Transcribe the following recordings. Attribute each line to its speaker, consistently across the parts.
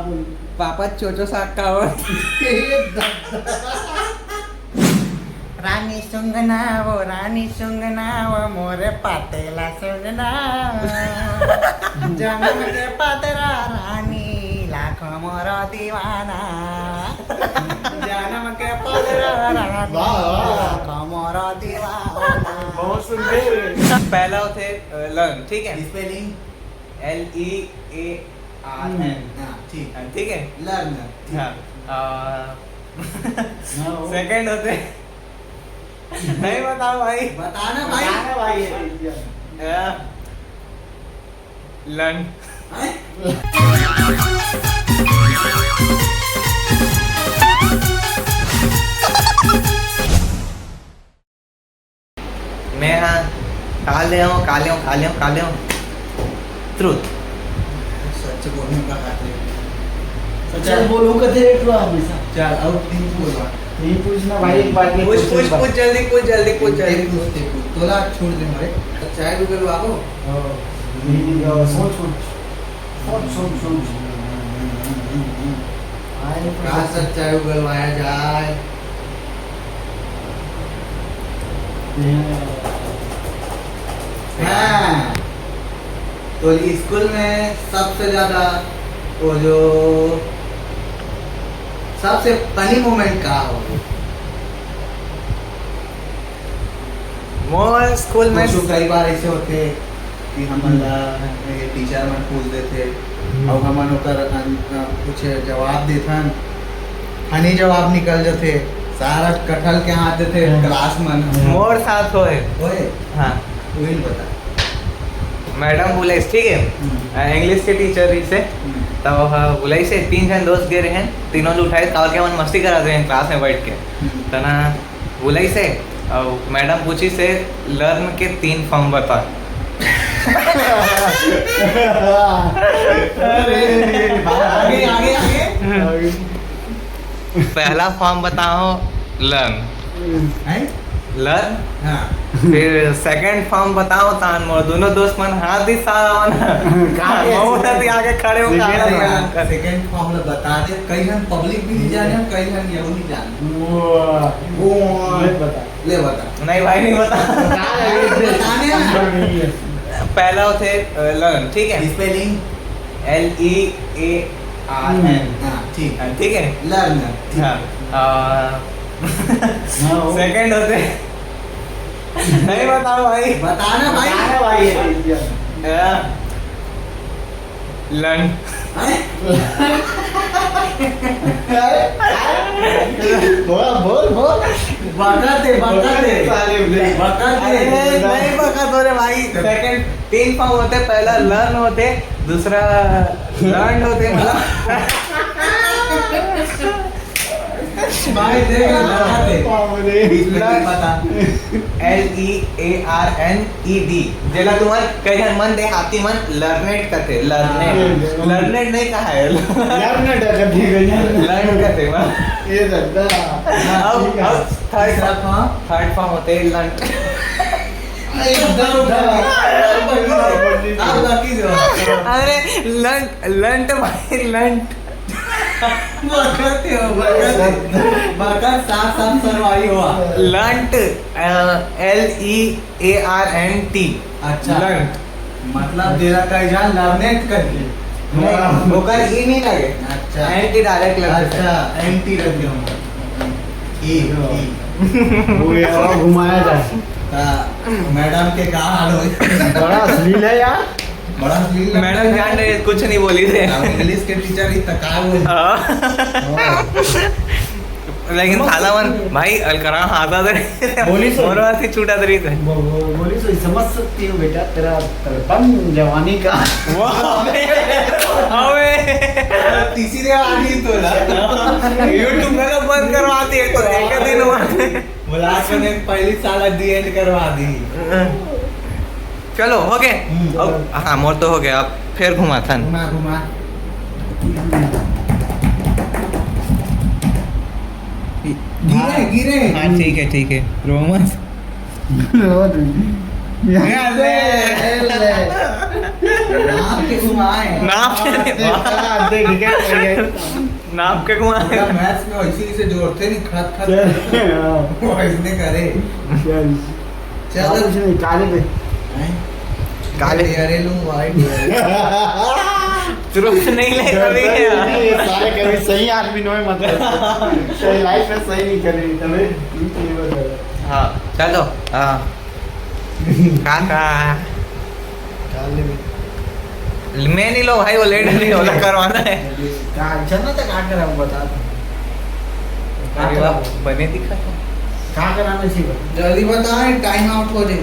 Speaker 1: बोल.
Speaker 2: पापा चोचो साकावर राणी सुंगनाव मोरे पातेला सुंगनाव जन्म के पातरा रानी लाखो मोरा दीवाना जन्म के पातरा रानी लाखो मोरा दीवाना.
Speaker 1: बहुत सुंदर.
Speaker 2: पहला होते लर्न. ठीक है.
Speaker 3: Spelling
Speaker 2: LEARN.
Speaker 3: ठीक
Speaker 2: ठीक है.
Speaker 3: लर्न.
Speaker 2: हाँ. सेकंड होते नहीं बताओ भाई.
Speaker 3: बताना भाई.
Speaker 1: बताना भाई.
Speaker 2: लर्न. मैं हाँ काले हूँ ट्रूथ.
Speaker 3: सच बोलने का हाथ है.
Speaker 1: चल बोलूं कथे एक बार हमेशा.
Speaker 3: चल अब तीन बोलवा.
Speaker 1: नहीं पूछना भाई एक बात नहीं.
Speaker 2: पूछ जल्दी पूछ.
Speaker 3: तोला छोड़ दे हमारे. चाय गूगल वाको.
Speaker 1: सोच.
Speaker 3: कहाँ सच्चाई उगलवाया जाए. हाँ. तो स्कूल में सबसे ज्यादा वो जो सबसे फनी मोमेंट कहाँ हो.
Speaker 2: मोर स्कूल में
Speaker 3: तो कई बार ऐसे होते कि हम टीचर मन पूछते थे और हमन ओकर कुछ जवाब देथन फनी जवाब निकल जाते. सारा कटहल के हाथ देते क्लास मन.
Speaker 2: मोर साथ होए.
Speaker 3: ओए
Speaker 2: हाँ.
Speaker 3: वही बता.
Speaker 2: मैडम बुलाई ठीक है. इंग्लिश के टीचर ही से तो बुलाई से 3 जन दोस्त गए रहे हैं. तीनों ने उठाए और के मन मस्ती करा रहे हैं क्लास में बैठ के. तो ना बुलाई से और मैडम पूछी से लर्न के 3 फॉर्म बता.
Speaker 3: आगे.
Speaker 2: पहला फॉर्म बताओ लर्न. लर्न.
Speaker 3: हाँ.
Speaker 2: फिर सेकंड फॉर्म बताओ तान मोर. दोनों दोस्त मन हाथ ही सारा बहुत आगे खड़े हो
Speaker 3: सेकंड फॉर्म बता दे. कई जन पब्लिक भी नहीं जाने कई जन ये नहीं जाने. ले बता.
Speaker 2: नहीं भाई नहीं बता.
Speaker 3: बताने
Speaker 2: पहला होते लर्न. ठीक है.
Speaker 3: Spelling
Speaker 2: LEARN.
Speaker 3: ठीक
Speaker 2: ठीक है.
Speaker 3: लर्न.
Speaker 2: सेकंड होते नहीं बताओ भाई.
Speaker 3: बताना भाई.
Speaker 2: लर्न.
Speaker 1: बोल.
Speaker 3: बकते
Speaker 2: नहीं बका तो रे भाई. सेकंड 3 फॉर्म होते. पहला लर्न होते. दूसरा लर्न होते.
Speaker 3: भाई देख बता. LEARNED जेला तुम्हार कई जन मन दे हाथी मन लर्नेट करते. लर्नेट नहीं कहा है. लर्न करते मन. अब थर्ड फॉर्म होते लंट. अरे लंट भाई लंट. लंट LEARNT. अच्छा.
Speaker 2: लंट
Speaker 3: मतलब तेरा कई जान लर्नेट करके
Speaker 2: ओकर ई नहीं लगे.
Speaker 3: अच्छा.
Speaker 2: एंटी डायरेक्ट लगे.
Speaker 3: अच्छा एंटी रख दियो. ठीक.
Speaker 1: घुमाया जाए.
Speaker 3: मैडम के का हाल हो.
Speaker 1: बड़ा अश्लील है यार.
Speaker 3: बड़ा अश्लील.
Speaker 2: मैडम जान रहे कुछ नहीं बोली थे.
Speaker 3: इंग्लिश के टीचर ही तका बोल.
Speaker 2: लेकिन साला मन भाई अलकरा हाथा दे.
Speaker 1: बोली सो.
Speaker 2: और ऐसी छूटा दे रही थे.
Speaker 1: बोली तो समझ सकती हूँ बेटा तेरा तड़पन जवानी का.
Speaker 2: अबे
Speaker 3: तीसरी आनी तो ला.
Speaker 2: YouTube में तो बंद करवाती है तो एक दिन हुआ.
Speaker 3: बुला के ने पहली साल दी एंड करवा दी.
Speaker 2: चलो हो गए. हाँ मोर तो हो गया. अब फिर घुमा था.
Speaker 3: घुमा. गिरे.
Speaker 2: हाँ ठीक है रोमन.
Speaker 3: नाम के घुमाए
Speaker 2: नाम के
Speaker 1: देख क्या
Speaker 2: नाम के घुमाए
Speaker 3: मैथ्स में ऐसे से जोड़ते नहीं खत खत
Speaker 1: हाँ।
Speaker 3: वो ऐसे करे
Speaker 1: चल
Speaker 3: चल
Speaker 1: कुछ नहीं काले पे
Speaker 2: काले
Speaker 3: अरे लूं वाइट
Speaker 2: तुरंत नहीं ले कभी
Speaker 1: ये सारे कभी सही आदमी नोए मतलब सही लाइफ में सही नहीं कर रही तबे
Speaker 2: हाँ चलो हाँ काका
Speaker 1: काले में
Speaker 2: मैं नहीं लो भाई वो लेट नहीं होला करवाना है
Speaker 1: का चलना तो का करा बता
Speaker 2: अरे वाह बने दिखा तो
Speaker 1: का कराना चाहिए
Speaker 3: जल्दी बताएं टाइम आउट हो जाए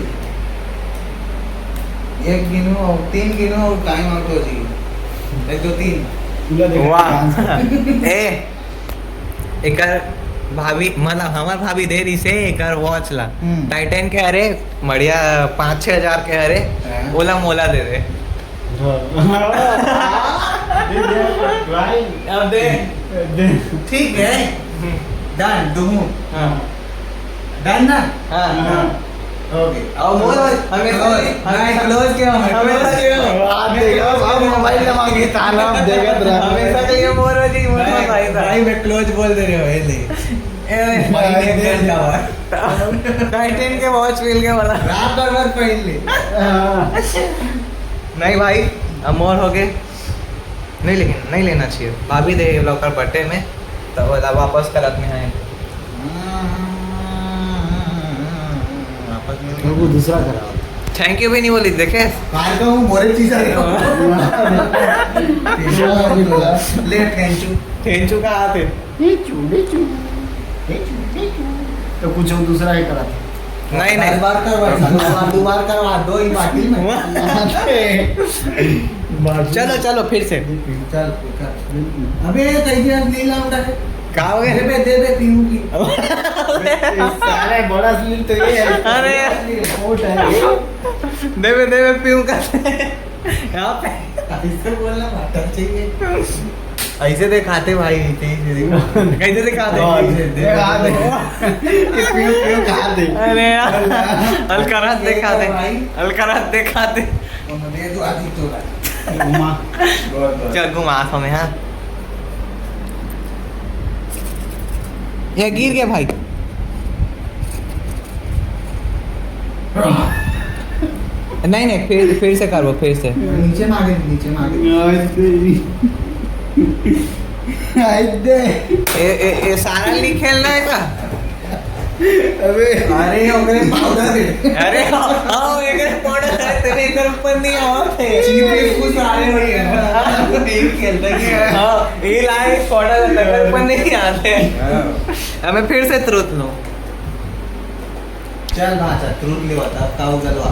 Speaker 3: एक गिनो और 3 गिनो और टाइम आउट हो जाए 1 2 3
Speaker 1: तुला देख
Speaker 2: वाह ए एकर भाभी मतलब हमार भाभी दे रही से एकर वॉच ला टाइटन के अरे बढ़िया 5-6 हजार के अरे
Speaker 3: हाँ।
Speaker 2: ओला मोला दे दे अब दे
Speaker 3: ठीक है डन दूं
Speaker 2: हाँ
Speaker 3: डन ना
Speaker 2: हाँ
Speaker 3: ओके
Speaker 2: अब मोर हमेशा
Speaker 3: क्लोज किया
Speaker 2: हमेशा के लिए मोर जी मोर भाई था
Speaker 3: भाई मैं क्लोज बोल दे रहे हो ये ले
Speaker 2: टाइटन के वॉच मिल गया वाला
Speaker 3: रात भर पहन ले
Speaker 2: नहीं भाई अब मोर हो गए नहीं लेकिन नहीं लेना चाहिए भाभी दे लौकर बर्थडे में तो वापस करत में आए
Speaker 1: वो दूसरा करा
Speaker 2: थैंक यू भी नहीं बोली देखे
Speaker 3: कार का हूँ मोरे चीज आ रही ले थैंक यू
Speaker 2: टेंचू का आते
Speaker 1: तो कुछ और दूसरा ही करा
Speaker 2: नहीं नहीं
Speaker 3: बार करवा दो बार करवा दो ही बाकी में
Speaker 2: चलो चलो फिर से
Speaker 3: चल कर अबे कैसे नीला उठा के
Speaker 2: का हो गया
Speaker 3: दे पीऊ की
Speaker 1: सारे बड़ा स्लिल तो ये है
Speaker 2: अरे
Speaker 1: कोट है
Speaker 2: देवे पीऊ का यहाँ पे
Speaker 3: ऐसे बोलना वाटर चाहिए
Speaker 2: ऐसे दिखाते भाई कैसे दिखाते
Speaker 1: पीऊ कहा दे
Speaker 2: अरे यार अलकरात दिखाते अलकरात दिखाते
Speaker 3: दे दो आदि तो
Speaker 1: उमा
Speaker 2: चल घुमा हमें हाँ ये गिर गया भाई नहीं फिर से करो फिर से
Speaker 3: नीचे मांगे
Speaker 2: ये सारा नहीं खेलना है का
Speaker 1: अबे
Speaker 3: अरे ओकरे पाउडर दे
Speaker 2: अरे हाँ एक पाउडर है तेरे इधर ऊपर नहीं आते
Speaker 3: चीपी कुछ आ रहे होई है नहीं खेलता कि
Speaker 2: हाँ ये लाए पाउडर तेरे ऊपर नहीं आते हमें फिर से तुरंत लो
Speaker 3: चल भाचा ट्रूथ ले बता ताऊ गलवा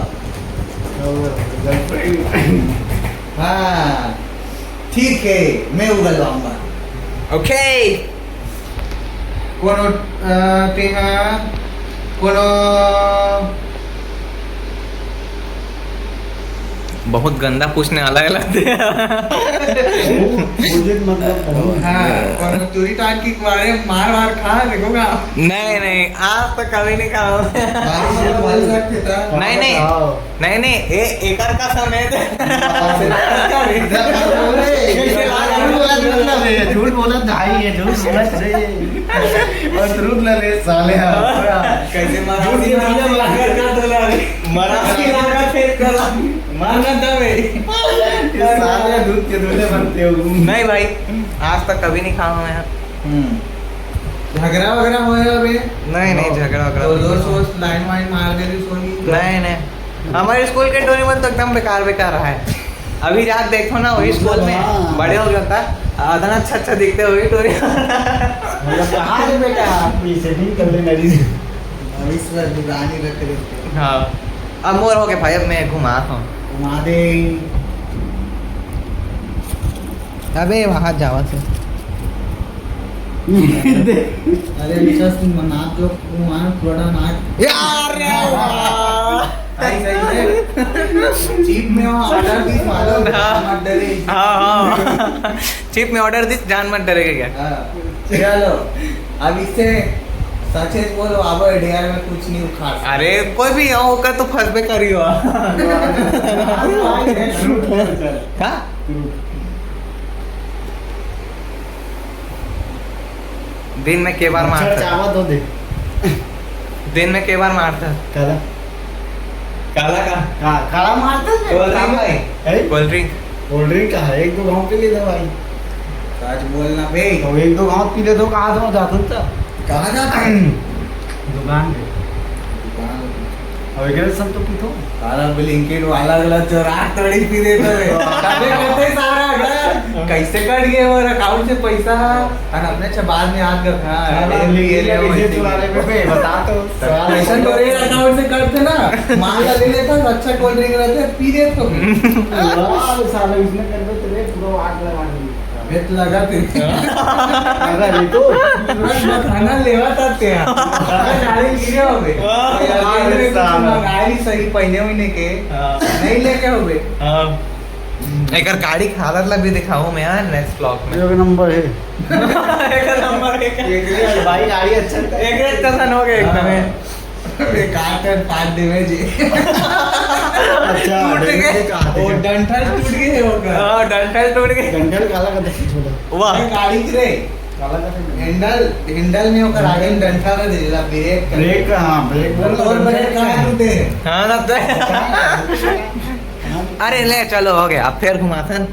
Speaker 3: हाँ ठीक है मैं उगलवाऊंगा
Speaker 2: ओके
Speaker 3: कोनो तेहा कोनो
Speaker 2: बहुत गंदा पूछने अलग लगते हैं
Speaker 1: मुझे मतलब
Speaker 3: हाँ कोनो चोरी टाट की मारे मार खा देखोगा
Speaker 2: नहीं आज तो कभी नहीं खाओ नहीं ये एकर का समय है
Speaker 1: झूठ बोला भाई है झूठ बोला और झूठ ना ले साले
Speaker 2: कैसे मारना था
Speaker 1: साले दूध के दूल्हे बनते हो
Speaker 2: नहीं भाई आज तक कभी नहीं खाऊं मैं
Speaker 3: झगड़ा वगैरह हो रहा है
Speaker 2: नहीं झगड़ा
Speaker 3: तो दोस्त लाइन वाइन मार दे रही सोनी
Speaker 2: नहीं हमारे स्कूल के टूर्नामेंट तो एकदम बेकार रहा है अभी रात देखो ना वही स्कूल में बड़े हो जाता आधा अच्छा दिखते हुए टोरी
Speaker 1: कहा रे बेटा अपनी सेटिंग कर ले मेरी
Speaker 3: ईश्वर दुरानी रख रहे
Speaker 2: हाँ अब मोर हो गए भाई अब मैं घुमा हूँ
Speaker 3: घुमा दे
Speaker 2: अबे वहाँ जावा से
Speaker 3: अरे विकास तुम नाच जो वहाँ थोड़ा नाच
Speaker 2: यार
Speaker 3: सही है चीप में ऑर्डर दी मालूम मत डरे
Speaker 2: हाँ चिप में ऑर्डर दी जान मत डरेगा क्या
Speaker 3: चलो अब इससे सचेत बोलो अब डीआर में कुछ नहीं उखाड़ सकते।
Speaker 2: अरे कोई भी यहाँ होकर तो फंस पे करियो का दिन में के बार
Speaker 1: अच्छा
Speaker 2: मारता
Speaker 1: चावा दो दे
Speaker 2: दिन में के बार मारता
Speaker 1: काला
Speaker 2: काला का
Speaker 1: काला मारता है
Speaker 2: कोल्ड ड्रिंक
Speaker 1: है
Speaker 2: कोल्ड ड्रिंक
Speaker 1: कोल्ड ड्रिंक का है एक दो गाँव के लिए दवाई
Speaker 3: सच बोलना बे।
Speaker 1: तो एक दो गाँव पी ले तो कहाँ से जाता था
Speaker 3: कहाँ जाता है?
Speaker 1: दुकान पे अब सब तो पीतो
Speaker 3: सारा ब्लिंकिट वाला वाला चोरा तड़ी पी देते हुए कभी करते सारा घर कैसे कट गए और अकाउंट से पैसा और अपने अच्छा बाद में याद कर हाँ
Speaker 1: ये चुराने पे बे बता तो
Speaker 3: पैसा डोरे अकाउंट से कटते ना मान ला ले लेता अच्छा कोल्ड ड्रिंक रहते पी दे तो
Speaker 1: वाह साला इसने कर दो तेरे पूरा आग लगा दी
Speaker 3: वेट लगा तेरे
Speaker 1: अगर ये तो
Speaker 3: खाना लेवा था ते गाड़ी गिरे हो गए गाड़ी सही पहले महीने के नहीं लेके हो गए
Speaker 2: एक गाड़ी की हालत लग भी दिखाऊं मैं यार नेक्स्ट ब्लॉग में
Speaker 1: एक नंबर है
Speaker 2: एक नंबर एक
Speaker 1: भाई गाड़ी अच्छा
Speaker 2: एक स्टेशन हो गया एकदम
Speaker 3: काटन पाट देवे जी
Speaker 1: अच्छा
Speaker 2: टूट गए।
Speaker 3: वो डंठल टूट गए होगा
Speaker 2: हां डंठल टूट गए
Speaker 1: डंडल काला का देखी छोड़ा
Speaker 2: वाह
Speaker 3: गाड़ी रे
Speaker 1: काला का
Speaker 3: हैंडल में ओकर आगे में डंठा का देला ब्रेक
Speaker 1: ब्रेक हां ब्रेक
Speaker 3: और ब्रेक कहां टूटे
Speaker 2: हाँ ना तो अरे ले चलो हो गया अब फिर घुमाथन